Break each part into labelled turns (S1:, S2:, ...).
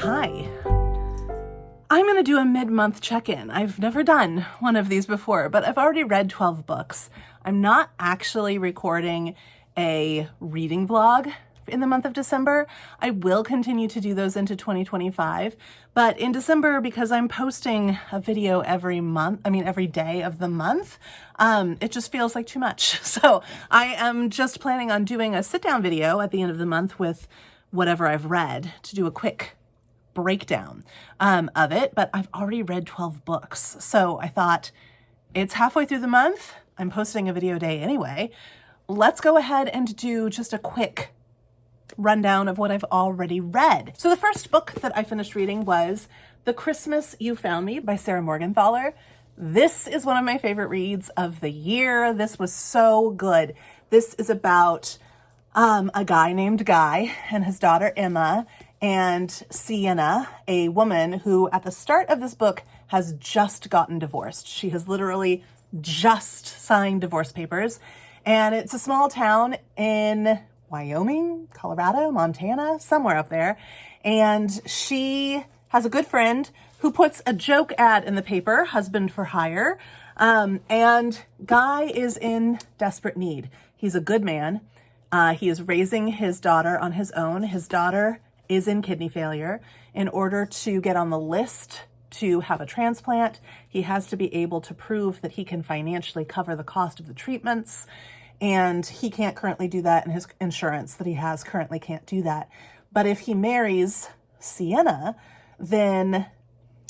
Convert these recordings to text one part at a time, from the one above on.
S1: Hi. I'm going to do a mid-month check-in. I've never done one of these before, but I've already read 12 books. I'm not actually recording a reading vlog in the month of December. I will continue to do those into 2025, but in December, because I'm posting a video every day of the month, it just feels like too much. So I am just planning on doing a sit-down video at the end of the month with whatever I've read to do a quick breakdown of it, but I've already read 12 books. So I thought it's halfway through the month. I'm posting a video a day anyway. Let's go ahead and do just a quick rundown of what I've already read. So the first book that I finished reading was The Christmas You Found Me by Sarah Morgenthaler. This is one of my favorite reads of the year. This was so good. This is about a guy named Guy and his daughter Emma and Sienna, a woman who at the start of this book has just gotten divorced. She has literally just signed divorce papers, and it's a small town in Wyoming, Colorado, Montana, somewhere up there. And she has a good friend who puts a joke ad in the paper, husband for hire. And Guy is in desperate need. He's a good man. He is raising his daughter on his own. His daughter is in kidney failure. In order to get on the list to have a transplant, he has to be able to prove that he can financially cover the cost of the treatments. And he can't currently do that, and his insurance that he has currently can't do that. But if he marries Sienna, then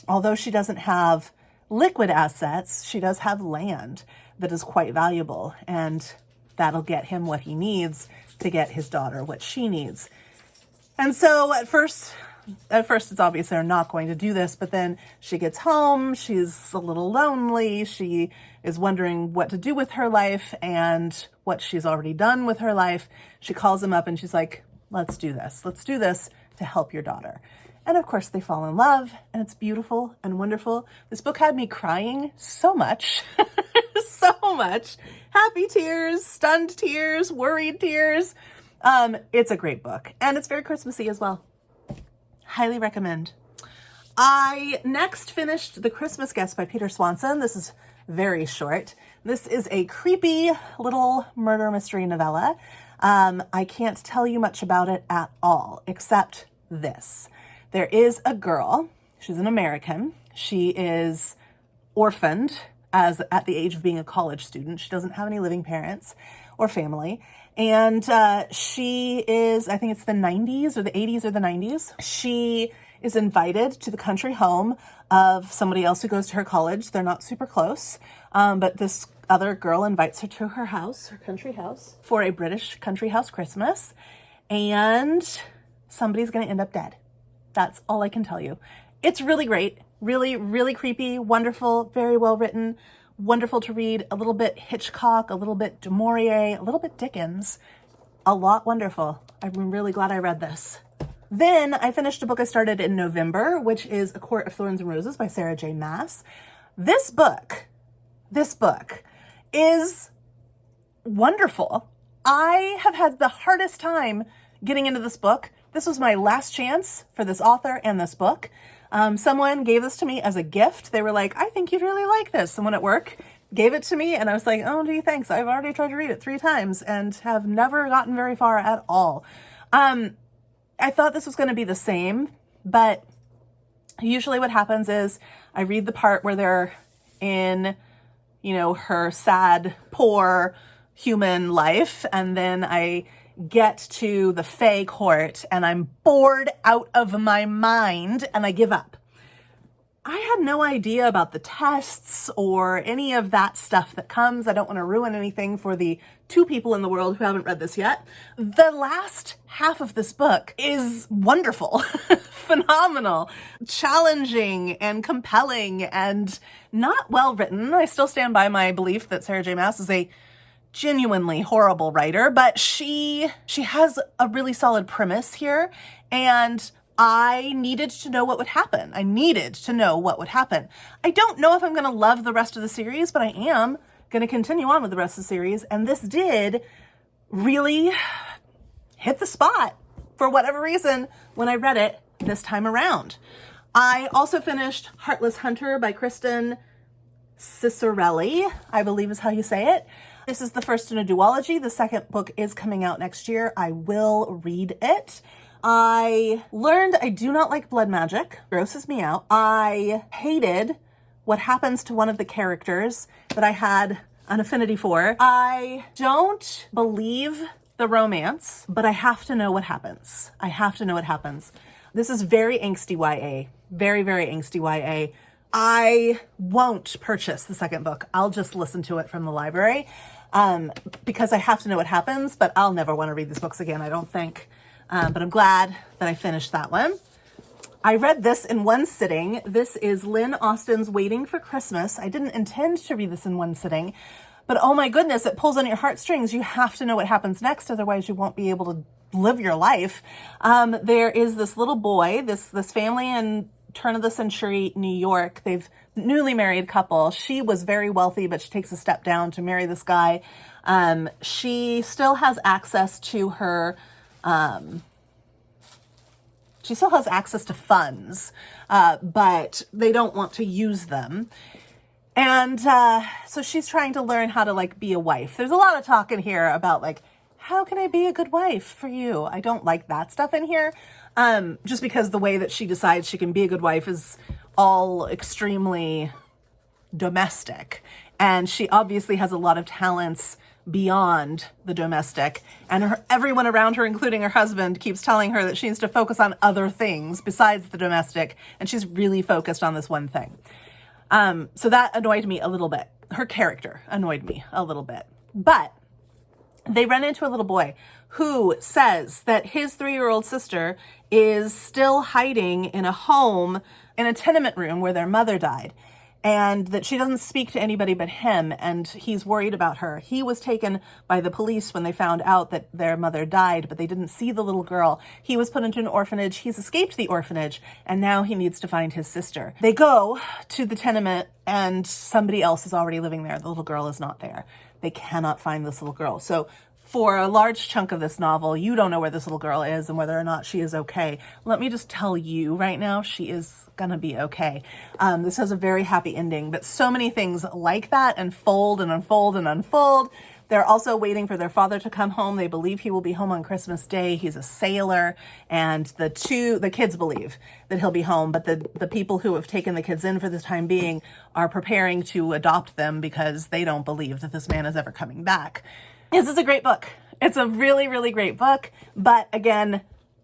S1: although she doesn't have liquid assets, she does have land that is quite valuable, and that'll get him what he needs to get his daughter what she needs. And so at first it's obvious they're not going to do this, but then she gets home, she's a little lonely, she is wondering what to do with her life and what she's already done with her life. She calls him up and she's like, let's do this to help your daughter. And of course they fall in love, and it's beautiful and wonderful. This book had me crying so much, so much. Happy tears, stunned tears, worried tears. It's a great book, and it's very Christmassy as well. Highly recommend. I next finished The Christmas Guest by Peter Swanson. This is very short. This is a creepy little murder mystery novella. I can't tell you much about it at all, except this. There is a girl. She's an American. She is orphaned at the age of being a college student. She doesn't have any living parents or family. And she is, I think it's the 90s or the 80s or the 90s. She is invited to the country home of somebody else who goes to her college. They're not super close, but this other girl invites her to her house, her country house, for a British country house Christmas. And somebody's going to end up dead. That's all I can tell you. It's really great. Really, really creepy, wonderful, very well written. Wonderful to read, a little bit Hitchcock, a little bit Du Maurier, a little bit Dickens. A lot wonderful. I'm really glad I read this. Then I finished a book I started in November, which is A Court of Thorns and Roses by Sarah J. Maas. This book is wonderful. I have had the hardest time getting into this book. This was my last chance for this author and this book. Someone gave this to me as a gift. They were like, I think you'd really like this. Someone at work gave it to me, and I was like, oh, gee, thanks. I've already tried to read it 3 times and have never gotten very far at all. I thought this was going to be the same, but usually what happens is I read the part where they're in, her sad, poor human life, and then I get to the Fae court and I'm bored out of my mind and I give up. I had no idea about the tests or any of that stuff that comes. I don't want to ruin anything for the 2 people in the world who haven't read this yet. The last half of this book is wonderful, phenomenal, challenging and compelling and not well written. I still stand by my belief that Sarah J. Maas is a genuinely horrible writer, but she has a really solid premise here, and I needed to know what would happen. I don't know if I'm going to love the rest of the series, but I am going to continue on with the rest of the series, and this did really hit the spot for whatever reason when I read it. this time around. I also finished Heartless Hunter by Kristen Cicerelli, I believe is how you say it. This is the first in a duology. The second book is coming out next year. I will read it. I learned I do not like blood magic. Grosses me out. I hated what happens to one of the characters that I had an affinity for. I don't believe the romance, but I have to know what happens. I have to know what happens. This is very angsty YA. Very, very angsty YA. I won't purchase the second book. I'll just listen to it from the library because I have to know what happens, but I'll never want to read these books again, I don't think. But I'm glad that I finished that one. I read this in one sitting. This is Lynn Austin's Waiting for Christmas. I didn't intend to read this in one sitting, but oh my goodness, it pulls on your heartstrings. You have to know what happens next, otherwise you won't be able to live your life. There is this little boy, this family in turn of the century New York. They've newly married couple. She was very wealthy, but she takes a step down to marry this guy. She still has access to her she still has access to funds, but they don't want to use them. And so she's trying to learn how to like be a wife. There's a lot of talk in here about like, how can I be a good wife for you? I don't like that stuff in here. Just because the way that she decides she can be a good wife is all extremely domestic. And she obviously has a lot of talents beyond the domestic, and everyone around her, including her husband, keeps telling her that she needs to focus on other things besides the domestic, and she's really focused on this one thing. So that annoyed me a little bit. Her character annoyed me a little bit. But they run into a little boy who says that his 3-year-old sister is still hiding in a home in a tenement room where their mother died, and that she doesn't speak to anybody but him, and he's worried about her. He was taken by the police when they found out that their mother died, but they didn't see the little girl. He was put into an orphanage. He's escaped the orphanage, and now he needs to find his sister. They go to the tenement, and somebody else is already living there. The little girl is not there. They cannot find this little girl. So for a large chunk of this novel, you don't know where this little girl is and whether or not she is okay. Let me just tell you right now, she is gonna be okay. This has a very happy ending, but so many things like that unfold and unfold and unfold. They're also waiting for their father to come home. They believe he will be home on Christmas Day. He's a sailor, and the kids believe that he'll be home, but the people who have taken the kids in for the time being are preparing to adopt them because they don't believe that this man is ever coming back. This is a great book. It's a really, really great book, but again,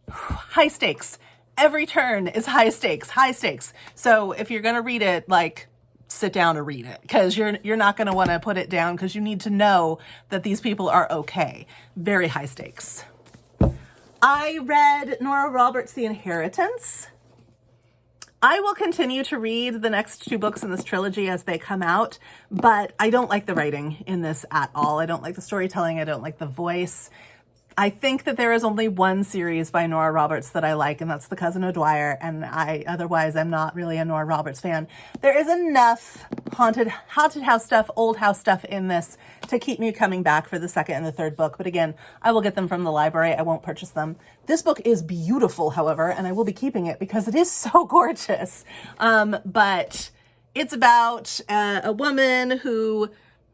S1: high stakes. Every turn is high stakes, high stakes. So if you're going to read it, like, sit down and read it, because you're not going to want to put it down, because you need to know that these people are okay. Very high stakes. I read Nora Roberts' The Inheritance. I will continue to read the next 2 books in this trilogy as they come out, but I don't like the writing in this at all. I don't like the storytelling. I don't like the voice. I think that there is only one series by Nora Roberts that I like, and that's The Cousin O'Dwyer, and otherwise I'm not really a Nora Roberts fan. There is enough haunted house stuff, old house stuff in this to keep me coming back for the second and the third book, but again, I will get them from the library. I won't purchase them. This book is beautiful, however, and I will be keeping it because it is so gorgeous. But it's about a woman who,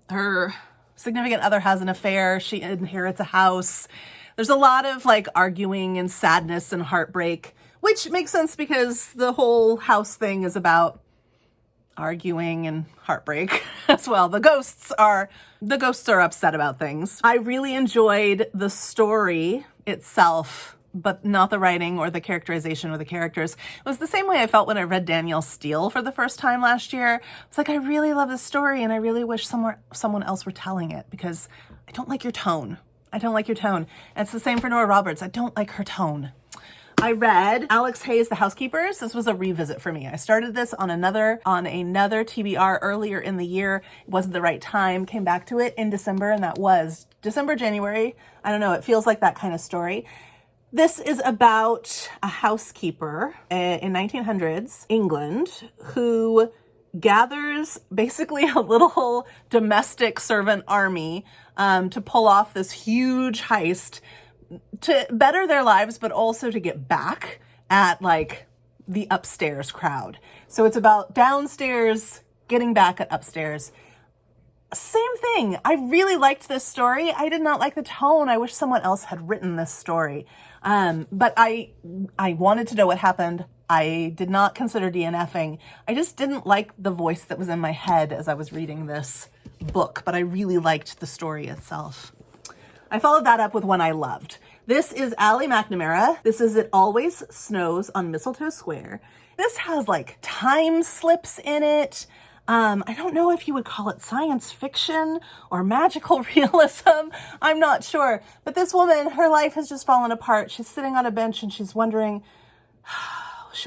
S1: her significant other has an affair. She inherits a house. There's a lot of like arguing and sadness and heartbreak, which makes sense because the whole house thing is about arguing and heartbreak as well. The ghosts are upset about things. I really enjoyed the story itself, but not the writing or the characterization of the characters. It was the same way I felt when I read Danielle Steele for the first time last year. It's like, I really love this story and I really wish someone else were telling it, because I don't like your tone. I don't like your tone. And it's the same for Nora Roberts. I don't like her tone. I read Alex Hayes' The Housekeepers. This was a revisit for me. I started this on another TBR earlier in the year. It wasn't the right time. Came back to it in December, and that was December, January. I don't know. It feels like that kind of story. This is about a housekeeper in 1900s England who gathers basically a little domestic servant army to pull off this huge heist to better their lives, but also to get back at like the upstairs crowd. So it's about downstairs getting back at upstairs. Same thing. I really liked this story. I did not like the tone. I wish someone else had written this story. But I wanted to know what happened. I did not consider DNFing. I just didn't like the voice that was in my head as I was reading this book, but I really liked the story itself. I followed that up with one I loved. This is Ali McNamara. This is It Always Snows on Mistletoe Square. This has like time slips in it. I don't know if you would call it science fiction or magical realism. I'm not sure. But this woman, her life has just fallen apart. She's sitting on a bench and she's wondering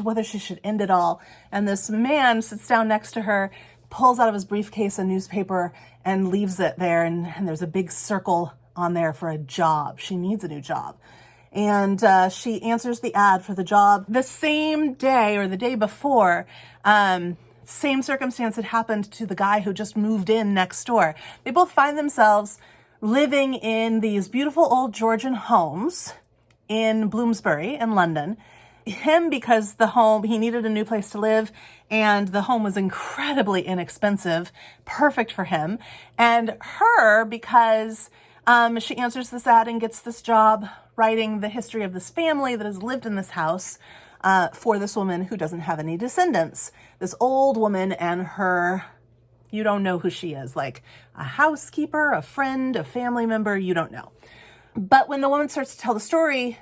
S1: whether she should end it all. And this man sits down next to her, pulls out of his briefcase a newspaper and leaves it there. And there's a big circle on there for a job. She needs a new job. And she answers the ad for the job the same day or the day before. Same circumstance had happened to the guy who just moved in next door. They both find themselves living in these beautiful old Georgian homes in Bloomsbury in London. Him because the home, he needed a new place to live and the home was incredibly inexpensive, perfect for him. And her because she answers this ad and gets this job writing the history of this family that has lived in this house for this woman who doesn't have any descendants. This old woman and her, you don't know who she is, like a housekeeper, a friend, a family member, you don't know. But when the woman starts to tell the story,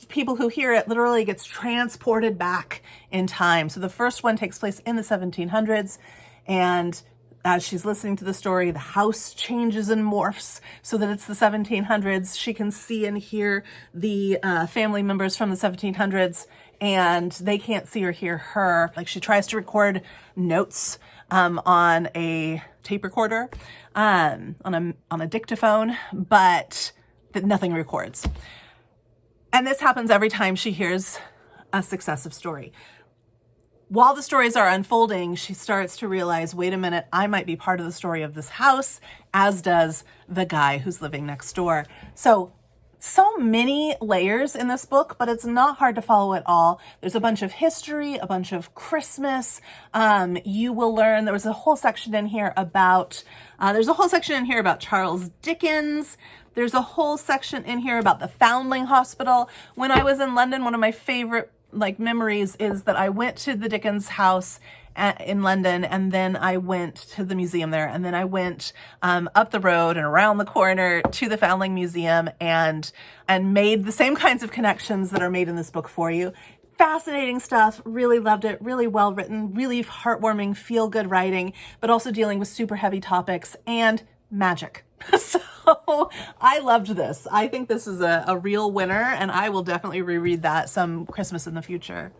S1: people who hear it literally gets transported back in time. So the first one takes place in the 1700s, and as she's listening to the story, the house changes and morphs so that it's the 1700s. She can see and hear the family members from the 1700s, and they can't see or hear her. Like she tries to record notes on a tape recorder, on a dictaphone, but nothing records. And this happens every time she hears a successive story. While the stories are unfolding, she starts to realize, wait a minute, I might be part of the story of this house, as does the guy who's living next door. So many layers in this book, but it's not hard to follow it all. There's a bunch of history, a bunch of Christmas. You will learn, there was a whole section in here about, Charles Dickens. There's a whole section in here about the Foundling Hospital. When I was in London, one of my favorite memories is that I went to the Dickens house in London, and then I went to the museum there, and then I went up the road and around the corner to the Foundling Museum and made the same kinds of connections that are made in this book for you. Fascinating stuff. Really loved it. Really well written, really heartwarming, feel good writing, but also dealing with super heavy topics and magic. So I loved this. I think this is a real winner, and I will definitely reread that some Christmas in the future.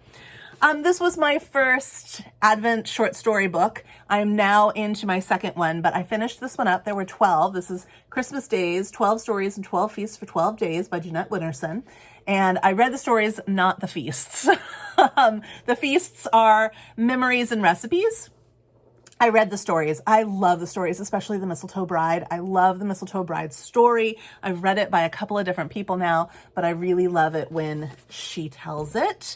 S1: This was my first Advent short story book. I'm now into my second one, but I finished this one up. There were 12. This is Christmas Days, 12 Stories and 12 Feasts for 12 Days by Jeanette Winterson. And I read the stories, not the feasts. The feasts are memories and recipes. I read the stories. I love the stories, especially The Mistletoe Bride. I love The Mistletoe Bride story. I've read it by a couple of different people now, but I really love it when she tells it.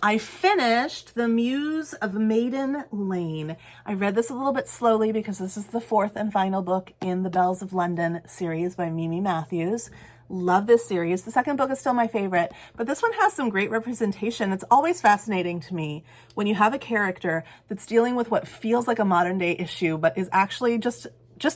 S1: I finished The Muse of Maiden Lane. I read this a little bit slowly because this is the fourth and final book in the Bells of London series by Mimi Matthews. Love this series. The second book is still my favorite, but this one has some great representation. It's always fascinating to me when you have a character that's dealing with what feels like a modern day issue, but is actually just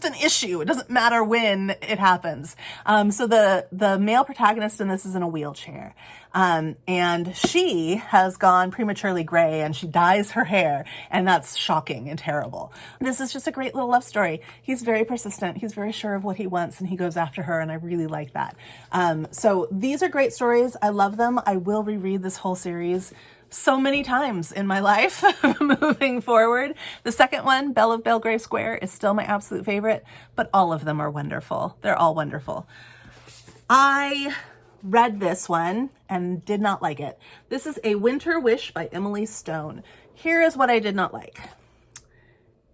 S1: an issue. It doesn't matter when it happens. So the male protagonist in this is in a wheelchair. And she has gone prematurely gray and she dyes her hair, and that's shocking and terrible. This is just a great little love story. He's very persistent. He's very sure of what he wants and he goes after her, and I really like that. So these are great stories. I love them. I will reread this whole series so many times in my life moving forward. The second one, Belle of Belgrave Square, is still my absolute favorite, but all of them are wonderful. They're all wonderful. I read this one and did not like it. This is A Winter Wish by Emily Stone. Here is what I did not like.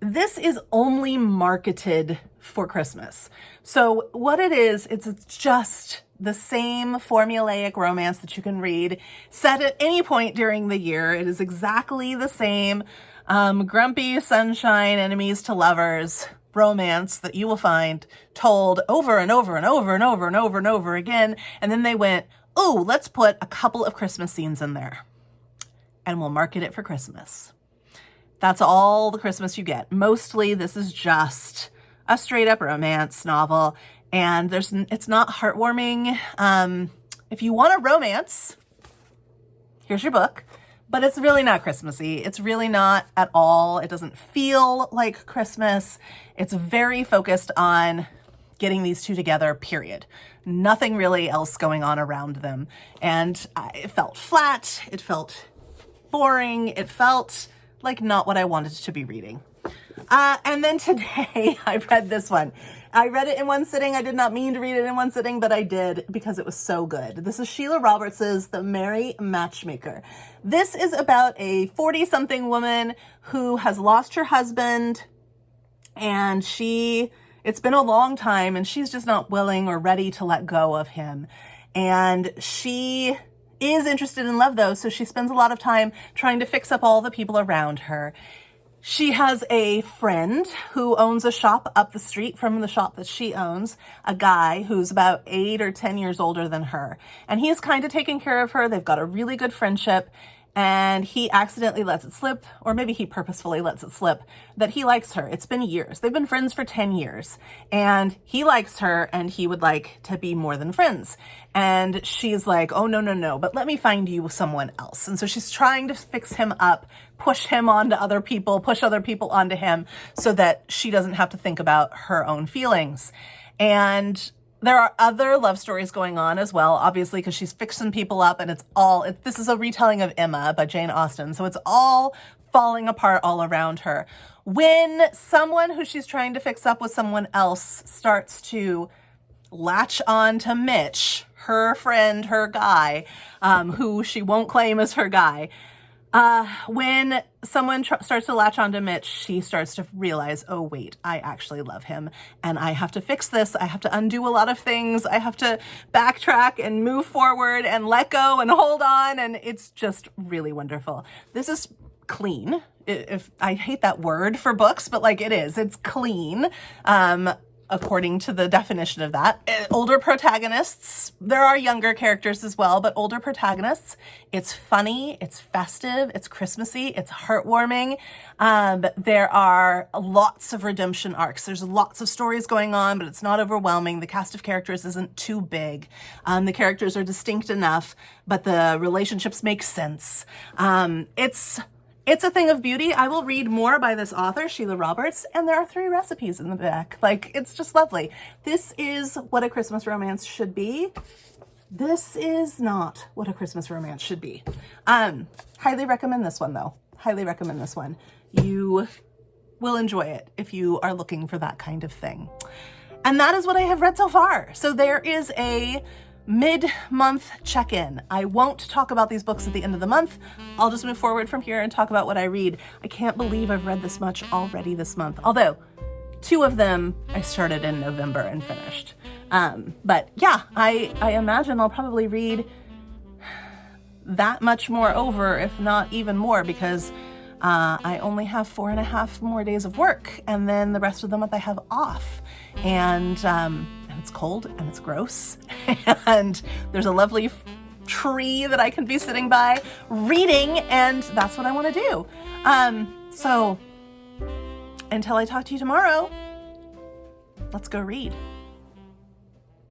S1: This is only marketed for Christmas. So what it is, it's just the same formulaic romance that you can read set at any point during the year. It is exactly the same grumpy sunshine, enemies to lovers romance that you will find told over and over and over and over and over and over again. And then they went, oh, let's put a couple of Christmas scenes in there and we'll market it for Christmas. That's all the Christmas you get. Mostly this is just a straight up romance novel, and it's not heartwarming. If you want a romance, here's your book, but it's really not Christmassy. It's really not at all. It doesn't feel like Christmas. It's very focused on getting these two together, period. Nothing really else going on around them. And it felt flat. It felt boring. It felt like not what I wanted to be reading. And then today I read this one. I read it in one sitting. I did not mean to read it in one sitting, but I did because it was so good. This is Sheila Roberts' The Merry Matchmaker. This is about a 40-something woman who has lost her husband, and it's been a long time, and she's just not willing or ready to let go of him. And she is interested in love, though, so she spends a lot of time trying to fix up all the people around her. She has a friend who owns a shop up the street from the shop that she owns, a guy who's about 8 or 10 years older than her. And he is kind of taking care of her. They've got a really good friendship. And he accidentally lets it slip, or maybe he purposefully lets it slip, that he likes her. It's been years. They've been friends for 10 years. And he likes her, and he would like to be more than friends. And she's like, oh, no, but let me find you someone else. And so she's trying to fix him up, push him onto other people, push other people onto him, so that she doesn't have to think about her own feelings. And there are other love stories going on as well, obviously, because she's fixing people up, and this is a retelling of Emma by Jane Austen. So it's all falling apart all around her. When someone who she's trying to fix up with someone else starts to latch on to Mitch, her friend, her guy, who she won't claim as her guy, when someone starts to latch onto Mitch, she starts to realize, oh, wait, I actually love him, and I have to fix this. I have to undo a lot of things. I have to backtrack and move forward and let go and hold on, and it's just really wonderful. This is clean. If I hate that word for books, but like it is. It's clean. According to the definition of that. Older protagonists. There are younger characters as well, but older protagonists. It's funny, it's festive, it's Christmassy, it's heartwarming. There are lots of redemption arcs. There's lots of stories going on, but it's not overwhelming. The cast of characters isn't too big. The characters are distinct enough, but the relationships make sense. It's a thing of beauty. I will read more by this author, Sheila Roberts, and there are 3 recipes in the back. Like, it's just lovely. This is what a Christmas romance should be. This is not what a Christmas romance should be. Highly recommend this one, though. Highly recommend this one. You will enjoy it if you are looking for that kind of thing. And that is what I have read so far. So there is a mid-month check-in. I won't talk about these books at the end of the month. I'll just move forward from here and talk about what I read. I can't believe I've read this much already this month. Although 2 of them I started in November and finished. But yeah, I imagine I'll probably read that much more over, if not even more, because I only have 4.5 more days of work, and then the rest of the month I have off. And it's cold and it's gross, and there's a lovely tree that I can be sitting by reading, and that's what I want to do. So until I talk to you tomorrow, let's go read.